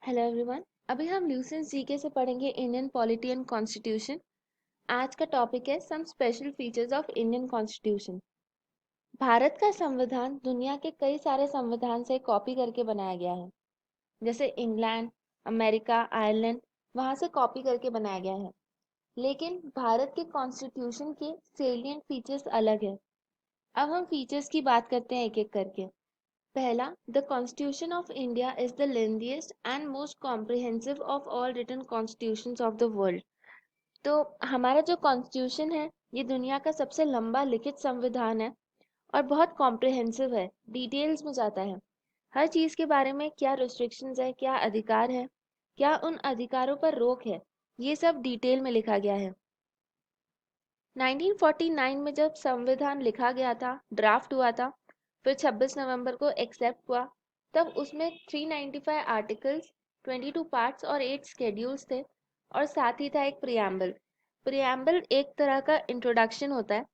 Hello everyone. अभी हम ल्यूसेंस GK से पढ़ेंगे इंडियन पॉलिटी एंड कॉन्स्टिट्यूशन। आज का टॉपिक है some special features of Indian constitution. Bharat का संविधान दुनिया के कई सारे संविधान से कॉपी करके बनाया गया है। जैसे इंग्लैंड, अमेरिका, आयरलैंड, वहां से कॉपी करके बनाया गया है। लेकिन भारत के कॉन्स्टिट्यूशन के सेलिएंट फीचर्स अलग है। अब हम फीचर्स की बात करते हैं एक एक करके। पहला, the constitution of India is the lengthiest and most comprehensive of all written constitutions of the world. तो हमारा जो कॉन्स्टिट्यूशन है ये दुनिया का सबसे लंबा लिखित संविधान है और बहुत कॉम्प्रिहेंसिव है, डिटेल्स में जाता है। हर चीज के बारे में क्या रिस्ट्रिक्शंस है, क्या अधिकार है, क्या उन अधिकारों पर रोक है, ये सब डिटेल में लिखा गया है। 1949 में जब संविधान लिखा गया था, ड्राफ्ट हुआ था, फिर 26 नवंबर को एक्सेप्ट हुआ, तब उसमें 395 आर्टिकल्स, 22 पार्ट्स और 8 शेड्यूल्स थे और साथ ही था एक प्रियम्बल। प्रियम्बल एक तरह का इंट्रोडक्शन होता है।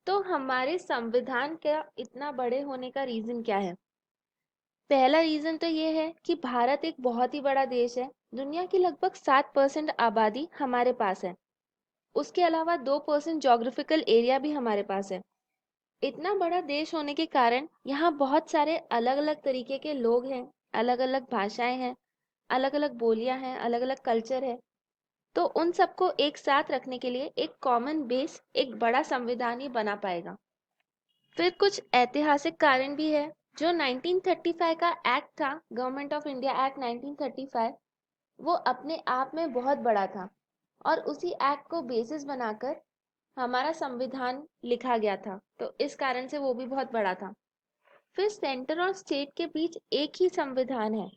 तो हमारे संविधान का इतना बड़े होने का रीजन क्या है? पहला रीजन तो ये है कि भारत एक बहुत ही बड़ा देश है। दुनिया की लगभग 7% आबादी हमारे पास है। उसके अलावा 2% जोग्राफिकल एरिया भी हमारे पास है। इतना बड़ा देश होने के कारण यहाँ बहुत सारे अलग अलग तरीके के लोग हैं, अलग अलग भाषाएं हैं, अलग अलग बोलियां हैं, अलग अलग कल्चर है। तो उन सबको एक साथ रखने के लिए एक कॉमन बेस, एक बड़ा संविधान ही बना पाएगा। फिर कुछ ऐतिहासिक कारण भी है। जो 1935 का एक्ट था, गवर्नमेंट ऑफ इंडिया एक्ट 1935, वो अपने आप में बहुत बड़ा था और उसी एक्ट को बेसिस बनाकर हमारा संविधान लिखा गया था। तो इस कारण से वो भी बहुत बड़ा था। फिर सेंटर और स्टेट के बीच एक ही संविधान है।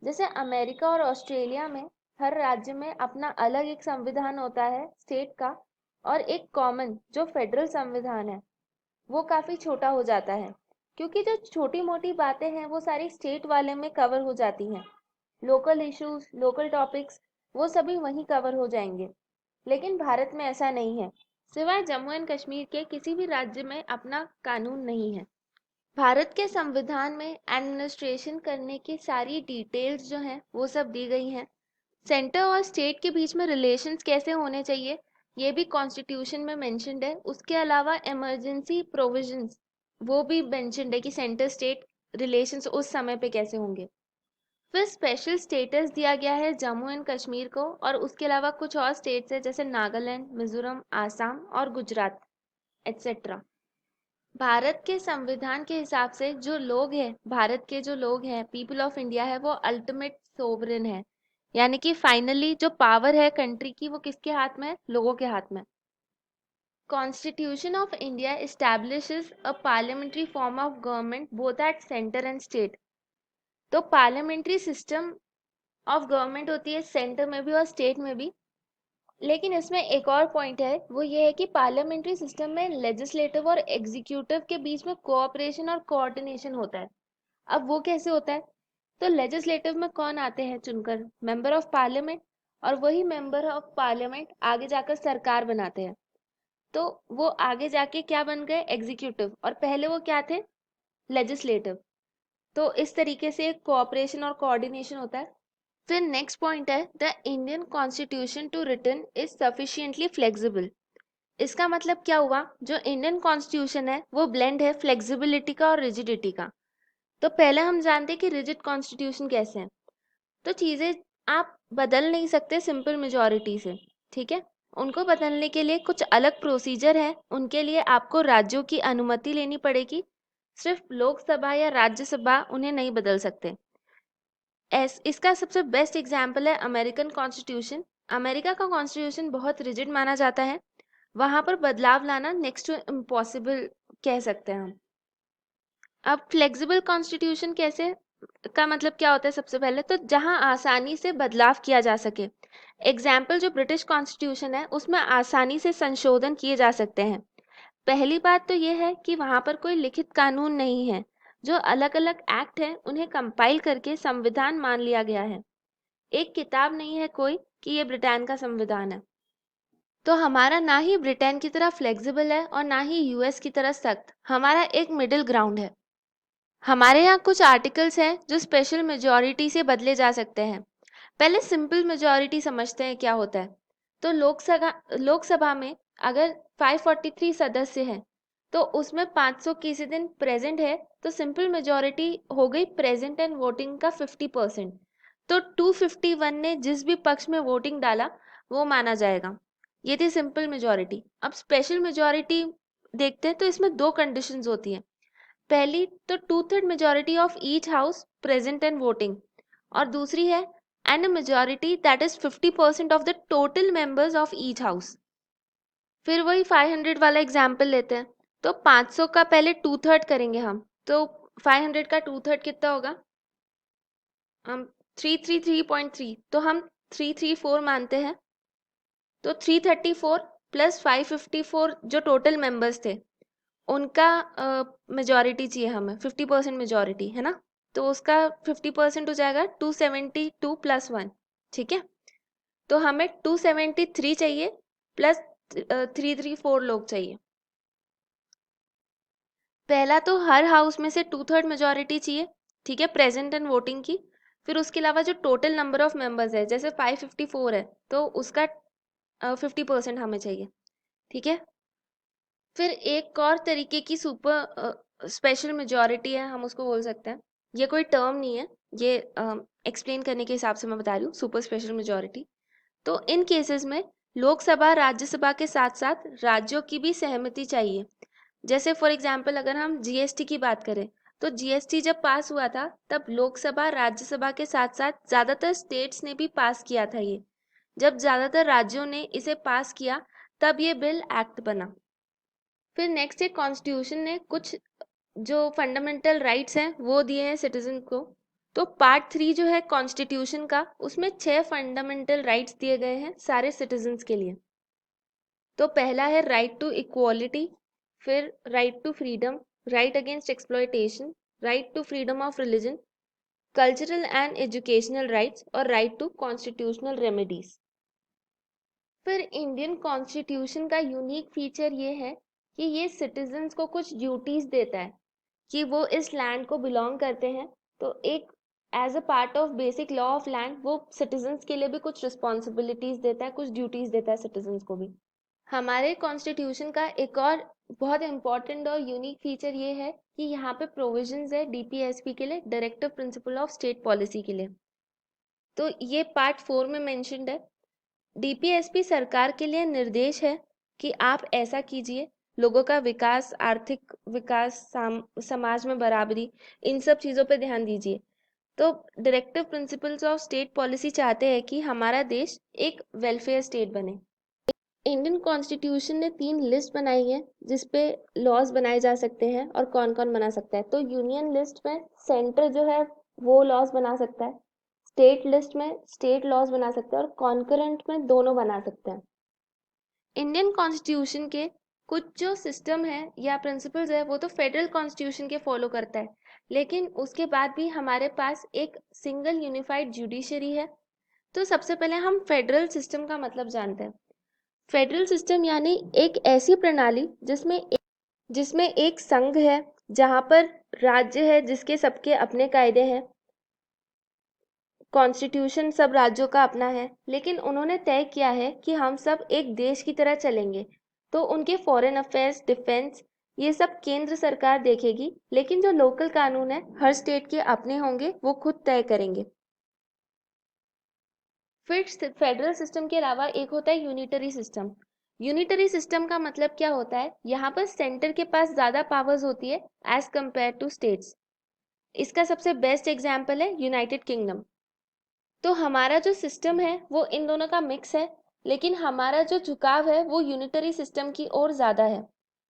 जैसे अमेरिका और ऑस्ट्रेलिया में हर राज्य में अपना अलग एक संविधान होता है स्टेट का, और एक कॉमन जो फेडरल संविधान है वो काफी छोटा हो जाता है, क्योंकि जो छोटी मोटी बातें हैं वो सारी स्टेट वाले में कवर हो जाती हैं। लोकल इश्यूज, लोकल टॉपिक्स, वो सभी वहीं कवर हो जाएंगे। लेकिन भारत में ऐसा नहीं है। सिवाय जम्मू एंड कश्मीर के किसी भी राज्य में अपना कानून नहीं है। भारत के संविधान में एडमिनिस्ट्रेशन करने की सारी डिटेल्स जो हैं वो सब दी गई हैं। सेंटर और स्टेट के बीच में रिलेशंस कैसे होने चाहिए ये भी कॉन्स्टिट्यूशन में मेंशन्ड है। उसके अलावा इमरजेंसी प्रोविजंस वो भी मेंशन्ड है कि सेंटर स्टेट रिलेशंस उस समय पे कैसे होंगे। फिर स्पेशल स्टेटस दिया गया है जम्मू एंड कश्मीर को, और उसके अलावा कुछ और स्टेट्स है जैसे नागालैंड, मिजोरम, आसाम और गुजरात एटसेट्रा। भारत के संविधान के हिसाब से जो लोग हैं, भारत के जो लोग हैं, पीपल ऑफ इंडिया है, वो अल्टीमेट सोवरेन है। यानी कि फाइनली जो पावर है कंट्री की वो किसके हाथ में है? लोगों के हाथ में। Constitution of India establishes a parliamentary form of government both at centre and state. तो पार्लियामेंट्री सिस्टम ऑफ गवर्नमेंट होती है सेंटर में भी और स्टेट में भी। लेकिन इसमें एक और पॉइंट है, वो ये है कि पार्लियामेंट्री सिस्टम में लेजिस्लेटिव और एग्जीक्यूटिव के बीच में कोऑपरेशन और कोऑर्डिनेशन होता है। अब वो कैसे होता है? तो लेजिस्लेटिव में कौन आते हैं चुनकर? Member of parliament. और वही मेंबर ऑफ पार्लियामेंट आगे जाकर सरकार बनाते हैं। तो वो आगे जाके क्या बन गए? एग्जीक्यूटिव। और पहले वो क्या थे? लेजिस्लेटिव। तो इस तरीके से कोऑपरेशन और कोऑर्डिनेशन होता है। फिर नेक्स्ट पॉइंट है, the Indian constitution too written is sufficiently flexible. इसका मतलब क्या हुआ? जो इंडियन कॉन्स्टिट्यूशन है वो ब्लेंड है फ्लेक्सिबिलिटी का और रिजिडिटी का। तो पहले हम जानते हैं कि रिजिड कॉन्स्टिट्यूशन कैसे है। तो चीजें आप बदल नहीं सकते सिंपल मेजोरिटी से, ठीक है? उनको बदलने के लिए कुछ अलग प्रोसीजर है। उनके लिए आपको राज्यों की अनुमति लेनी पड़ेगी। सिर्फ लोकसभा या राज्यसभा उन्हें नहीं बदल सकते। इसका सबसे बेस्ट एग्जाम्पल है अमेरिकन कॉन्स्टिट्यूशन। अमेरिका का कॉन्स्टिट्यूशन बहुत रिजिड माना जाता है। वहां पर बदलाव लाना नेक्स्ट टू इम्पॉसिबल कह सकते हैं हम। अब फ्लेक्सिबल कॉन्स्टिट्यूशन कैसे का मतलब क्या होता है? सबसे पहले तो जहां आसानी से बदलाव किया जा सके। एग्जाम्पल जो ब्रिटिश कॉन्स्टिट्यूशन है उसमें आसानी से संशोधन किए जा सकते हैं। पहली बात तो यह है कि वहां पर कोई लिखित कानून नहीं है। जो अलग अलग एक्ट हैं उन्हें कंपाइल करके संविधान मान लिया गया है। एक किताब नहीं है कोई कि ये ब्रिटेन का संविधान है। तो हमारा ना ही ब्रिटेन की तरह फ्लेक्सिबल है और ना ही यूएस की तरह सख्त। हमारा एक मिडिल ग्राउंड है। हमारे यहाँ कुछ आर्टिकल्स हैं जो स्पेशल मेजॉरिटी से बदले जा सकते हैं। पहले सिंपल मेजॉरिटी समझते हैं क्या होता है। तो लोकसभा में अगर 543 सदस्य हैं तो उसमें 500 किसी दिन प्रेजेंट है, तो सिंपल मेजॉरिटी हो गई प्रेजेंट एंड वोटिंग का 50%। तो 251 ने जिस भी पक्ष में वोटिंग डाला वो माना जाएगा। ये थी सिंपल मेजॉरिटी। अब स्पेशल मेजॉरिटी देखते हैं, तो इसमें दो कंडीशंस होती हैं। पहली तो 2/3 majority of each house present and voting, और दूसरी है and a majority that is 50% of the total members of each house. फिर वही 500 वाला एग्जाम्पल लेते हैं। तो 500 का पहले 2/3 करेंगे हम, तो 500 का 2/3 कितना होगा? हम 333.3, तो हम 334 मानते हैं। तो 334 प्लस 554 जो टोटल मेंबर्स थे उनका मेजॉरिटी चाहिए हमें, 50% मेजॉरिटी है ना। तो उसका 50% हो जाएगा 272 प्लस 1। ठीक है, तो हमें 273 चाहिए प्लस 334 लोग चाहिए। पहला तो हर हाउस में से 2/3 मेजॉरिटी चाहिए, ठीक है, प्रेजेंट एंड वोटिंग की। फिर उसके अलावा जो टोटल नंबर ऑफ मेंबर्स है, जैसे 554 है तो उसका 50% हमें चाहिए। ठीक है, फिर एक और तरीके की सुपर स्पेशल मेजॉरिटी है, हम उसको बोल सकते हैं। ये कोई टर्म नहीं है, ये एक्सप्लेन करने के हिसाब से मैं बता रही हूँ सुपर स्पेशल मेजॉरिटी। तो इन केसेस में लोकसभा राज्यसभा के साथ साथ राज्यों की भी सहमति चाहिए। जैसे फॉर एग्जाम्पल अगर हम जीएसटी की बात करें, तो जीएसटी जब पास हुआ था तब लोकसभा राज्यसभा के साथ साथ ज्यादातर स्टेट्स ने भी पास किया था ये। जब ज्यादातर राज्यों ने इसे पास किया तब ये बिल एक्ट बना। फिर नेक्स्ट है कॉन्स्टिट्यूशन ने कुछ जो फंडामेंटल राइट्स हैं वो दिए हैं सिटीजन को। तो पार्ट 3 जो है कॉन्स्टिट्यूशन का, उसमें 6 फंडामेंटल राइट्स दिए गए हैं सारे सिटीजन्स के लिए। तो पहला है राइट टू इक्वालिटी, फिर right to freedom, right against exploitation, right to freedom of religion, cultural and educational rights और राइट टू कॉन्स्टिट्यूशनल रेमेडीज। फिर इंडियन कॉन्स्टिट्यूशन का यूनिक फीचर ये है कि ये सिटीजन्स को कुछ ड्यूटीज देता है कि वो इस लैंड को बिलोंग करते हैं। तो एक as a part of basic law of land वो सिटीजन्स के लिए भी कुछ रिस्पॉन्सिबिलिटीज देता है, कुछ ड्यूटीज देता है सिटीजन्स को भी। हमारे कॉन्स्टिट्यूशन का एक और बहुत इंपॉर्टेंट और यूनिक फीचर ये है कि यहाँ पे प्रोविजंस है डीपीएसपी के लिए, directive principle of state policy के लिए। तो ये पार्ट 4 में मेंशन्ड है। डीपीएसपी सरकार के लिए निर्देश है कि आप ऐसा कीजिए, लोगों का विकास, आर्थिक विकास, समाज में बराबरी, इन सब चीज़ों पे ध्यान दीजिए। तो directive principles of state policy चाहते हैं कि हमारा देश एक वेलफेयर स्टेट बने। इंडियन कॉन्स्टिट्यूशन ने 3 लिस्ट बनाई है जिसपे लॉज बनाए जा सकते हैं और कौन कौन बना सकता है। तो यूनियन लिस्ट में सेंटर जो है वो लॉज बना सकता है, स्टेट लिस्ट में स्टेट लॉज बना सकते हैं और कॉन्करेंट में दोनों बना सकते हैं। इंडियन कॉन्स्टिट्यूशन के कुछ जो सिस्टम है या प्रिंसिपल्स है वो तो फेडरल कॉन्स्टिट्यूशन के फॉलो करता है, लेकिन उसके बाद भी हमारे पास एक सिंगल यूनिफाइड जुडिशरी है। तो सबसे पहले हम फेडरल सिस्टम का मतलब जानते हैं। फेडरल सिस्टम यानी एक ऐसी प्रणाली जिसमें एक संघ है, जहां पर राज्य है जिसके सबके अपने कायदे हैं, कॉन्स्टिट्यूशन सब राज्यों का अपना है, लेकिन उन्होंने तय किया है कि हम सब एक देश की तरह चलेंगे। तो उनके फॉरेन अफेयर्स, डिफेंस, ये सब केंद्र सरकार देखेगी, लेकिन जो लोकल कानून है हर स्टेट के अपने होंगे, वो खुद तय करेंगे। फिर फेडरल सिस्टम के अलावा एक होता है यूनिटरी सिस्टम। यूनिटरी सिस्टम का मतलब क्या होता है? यहाँ पर सेंटर के पास ज्यादा पावर्स होती है एज कंपेयर टू स्टेट्स। इसका सबसे बेस्ट एग्जाम्पल है यूनाइटेड किंगडम। तो हमारा जो सिस्टम है वो इन दोनों का मिक्स है, लेकिन हमारा जो झुकाव है वो यूनिटरी सिस्टम की ओर ज्यादा है,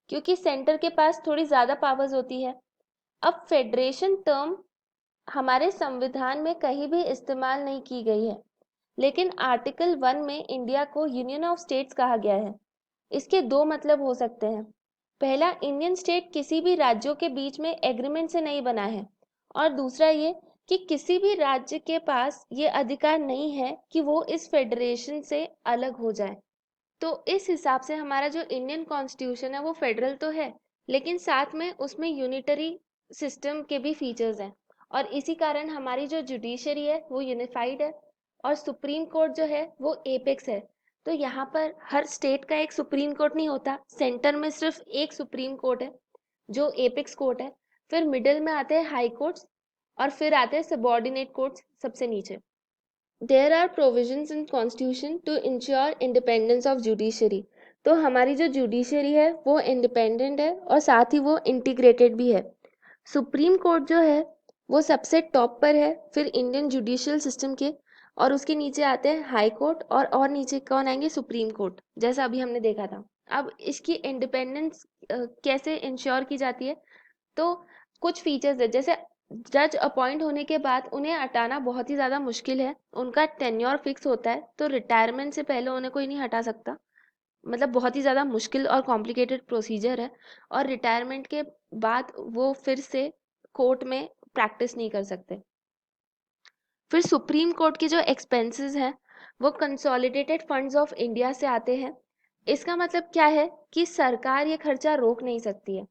क्योंकि सेंटर के पास थोड़ी ज्यादा पावर्स होती है। अब फेडरेशन टर्म हमारे संविधान में कहीं भी इस्तेमाल नहीं की गई है, लेकिन आर्टिकल 1 में इंडिया को यूनियन ऑफ स्टेट्स कहा गया है। इसके दो मतलब हो सकते हैं। पहला, इंडियन स्टेट किसी भी राज्यों के बीच में एग्रीमेंट से नहीं बना है, और दूसरा ये कि किसी भी राज्य के पास ये अधिकार नहीं है कि वो इस फेडरेशन से अलग हो जाए। तो इस हिसाब से हमारा जो इंडियन कॉन्स्टिट्यूशन है वो फेडरल तो है, लेकिन साथ में उसमें यूनिटरी सिस्टम के भी फीचर्स हैं और इसी कारण हमारी जो जुडिशरी है वो यूनिफाइड है और सुप्रीम कोर्ट जो है वो एपेक्स है। तो यहाँ पर हर स्टेट का एक सुप्रीम कोर्ट नहीं होता, सेंटर में सिर्फ एक सुप्रीम कोर्ट है जो एपेक्स कोर्ट है। फिर मिडिल में आते हैं हाई कोर्ट्स और फिर आते हैं सबॉर्डिनेट कोर्ट्स सबसे नीचे। There are provisions in constitution to ensure independence of judiciary. तो हमारी जो जुडिशरी है वो इंडिपेंडेंट है और साथ ही वो इंटीग्रेटेड भी है। सुप्रीम कोर्ट जो है वो सबसे टॉप पर है, फिर इंडियन जुडिशियल सिस्टम के, और उसके नीचे आते हैं हाई कोर्ट और नीचे कौन आएंगे, सुप्रीम कोर्ट, जैसा अभी हमने देखा था। अब इसकी इंडिपेंडेंस कैसे इंश्योर की जाती है, तो कुछ फीचर्स है, जैसे जज अपॉइंट होने के बाद उन्हें हटाना बहुत ही ज़्यादा मुश्किल है, उनका टेन्योर फिक्स होता है, तो रिटायरमेंट से पहले उन्हें कोई नहीं हटा सकता। मतलब बहुत ही ज़्यादा मुश्किल और कॉम्प्लिकेटेड प्रोसीजर है और रिटायरमेंट के बाद वो फिर से कोर्ट में प्रैक्टिस नहीं कर सकते। फिर सुप्रीम कोर्ट के जो एक्सपेंसेस हैं वो कंसोलिडेटेड फंड्स ऑफ इंडिया से आते हैं। इसका मतलब क्या है कि सरकार ये खर्चा रोक नहीं सकती है,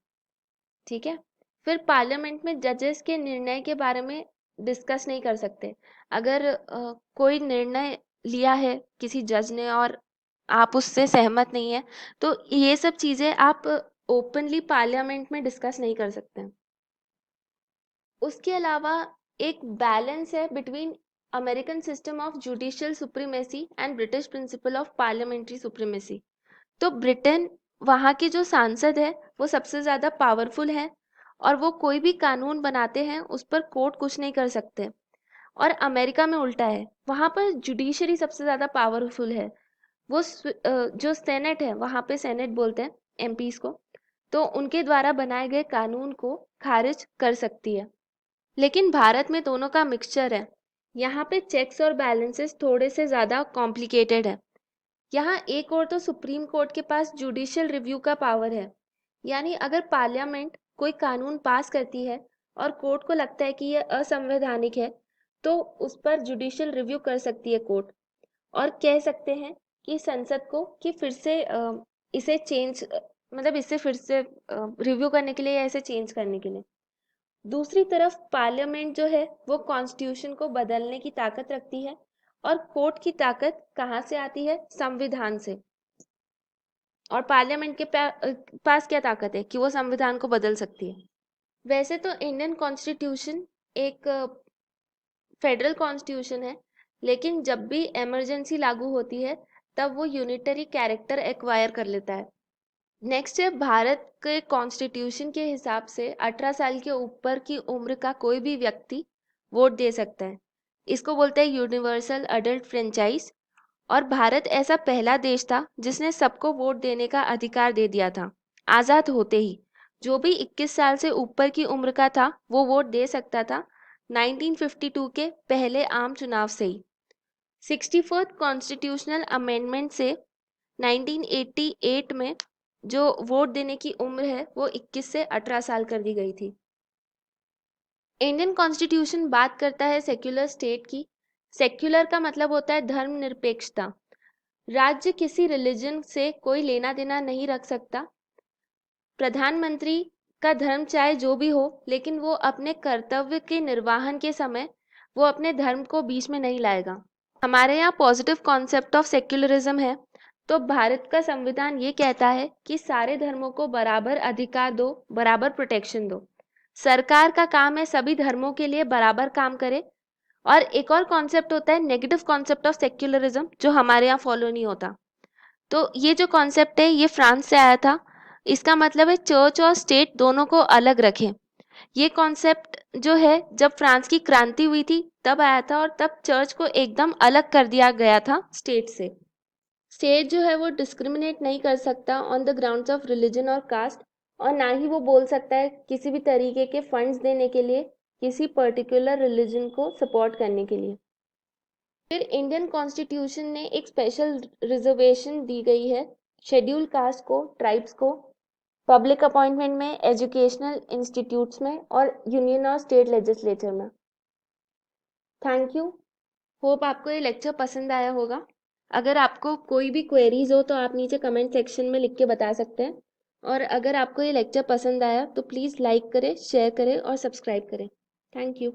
ठीक है। फिर पार्लियामेंट में जजेस के निर्णय के बारे में डिस्कस नहीं कर सकते। अगर कोई निर्णय लिया है किसी जज ने और आप उससे सहमत नहीं है, तो ये सब चीज़ें आप ओपनली पार्लियामेंट में डिस्कस नहीं कर सकते हैं। उसके अलावा एक बैलेंस है between American system of judicial supremacy and British principle of parliamentary supremacy. तो ब्रिटेन, वहाँ के जो सांसद है वो सबसे ज़्यादा पावरफुल है और वो कोई भी कानून बनाते हैं उस पर कोर्ट कुछ नहीं कर सकते। और अमेरिका में उल्टा है, वहाँ पर जुडिशरी सबसे ज़्यादा पावरफुल है। वो जो सेनेट है, वहाँ पे सेनेट बोलते हैं एमपीज को, तो उनके द्वारा बनाए गए कानून को खारिज कर सकती है। लेकिन भारत में दोनों का मिक्सचर है, यहाँ पे चेक्स और बैलेंसेस थोड़े से ज़्यादा कॉम्प्लिकेटेड है। यहाँ एक और तो सुप्रीम कोर्ट के पास जुडिशियल रिव्यू का पावर है, यानी अगर पार्लियामेंट कोई कानून पास करती है और कोर्ट को लगता है कि यह असंवैधानिक है, तो उस पर जुडिशियल रिव्यू कर सकती है कोर्ट और कह सकते हैं कि संसद को कि फिर से इसे चेंज, मतलब इसे फिर से रिव्यू करने के लिए या इसे चेंज करने के लिए। दूसरी तरफ पार्लियामेंट जो है वो कॉन्स्टिट्यूशन को बदलने की ताकत रखती है और कोर्ट की ताकत कहाँ से आती है, संविधान से। और पार्लियामेंट के पास क्या ताकत है कि वो संविधान को बदल सकती है। वैसे तो इंडियन कॉन्स्टिट्यूशन एक फेडरल कॉन्स्टिट्यूशन है, लेकिन जब भी इमरजेंसी लागू होती है तब वो यूनिटरी कैरेक्टर एक्वायर कर लेता है। नेक्स्ट है, भारत के कॉन्स्टिट्यूशन के हिसाब से 18 साल के ऊपर की उम्र का कोई भी व्यक्ति वोट दे सकता है। इसको बोलते हैं यूनिवर्सल अडल्ट फ्रेंचाइज। और भारत ऐसा पहला देश था जिसने सबको वोट देने का अधिकार दे दिया था। आज़ाद होते ही जो भी 21 साल से ऊपर की उम्र का था वो वोट दे सकता था, 1952 के पहले आम चुनाव से ही। 64th कॉन्स्टिट्यूशनल अमेंडमेंट से 1988 में जो वोट देने की उम्र है वो 21 से 18 साल कर दी गई थी। इंडियन कॉन्स्टिट्यूशन बात करता है सेक्युलर स्टेट की। सेक्युलर का मतलब होता है धर्मनिरपेक्षता। राज्य किसी रिलीजन से कोई लेना देना नहीं रख सकता। प्रधानमंत्री का धर्म चाहे जो भी हो, लेकिन वो अपने कर्तव्य के निर्वहन के समय वो अपने धर्म को बीच में नहीं लाएगा। हमारे यहाँ पॉजिटिव कॉन्सेप्ट ऑफ सेक्युलरिज्म है। तो भारत का संविधान ये कहता है कि सारे धर्मों को बराबर अधिकार दो, बराबर प्रोटेक्शन दो। सरकार का काम है सभी धर्मों के लिए बराबर काम करे। और एक और कॉन्सेप्ट होता है नेगेटिव कॉन्सेप्ट ऑफ सेक्युलरिज्म, जो हमारे यहाँ फॉलो नहीं होता। तो ये जो कॉन्सेप्ट है ये फ्रांस से आया था। इसका मतलब है चर्च और स्टेट दोनों को अलग रखें। ये कॉन्सेप्ट जो है जब फ्रांस की क्रांति हुई थी तब आया था और तब चर्च को एकदम अलग कर दिया गया था स्टेट से। स्टेट जो है वो डिस्क्रिमिनेट नहीं कर सकता on the grounds of religion और कास्ट, और ना ही वो बोल सकता है किसी भी तरीके के फंड्स देने के लिए किसी पर्टिकुलर रिलीजन को सपोर्ट करने के लिए। फिर इंडियन कॉन्स्टिट्यूशन ने एक स्पेशल रिजर्वेशन दी गई है शेड्यूल कास्ट को, ट्राइब्स को, पब्लिक अपॉइंटमेंट में, एजुकेशनल इंस्टीट्यूट्स में और यूनियन और स्टेट लेजिस्लेचर में। Thank you. होप आपको ये लेक्चर पसंद आया होगा। अगर आपको कोई भी क्वेरीज हो तो आप नीचे कमेंट सेक्शन में लिख के बता सकते हैं। और अगर आपको ये लेक्चर पसंद आया तो प्लीज़ लाइक करें, शेयर करें और सब्सक्राइब करें। Thank you.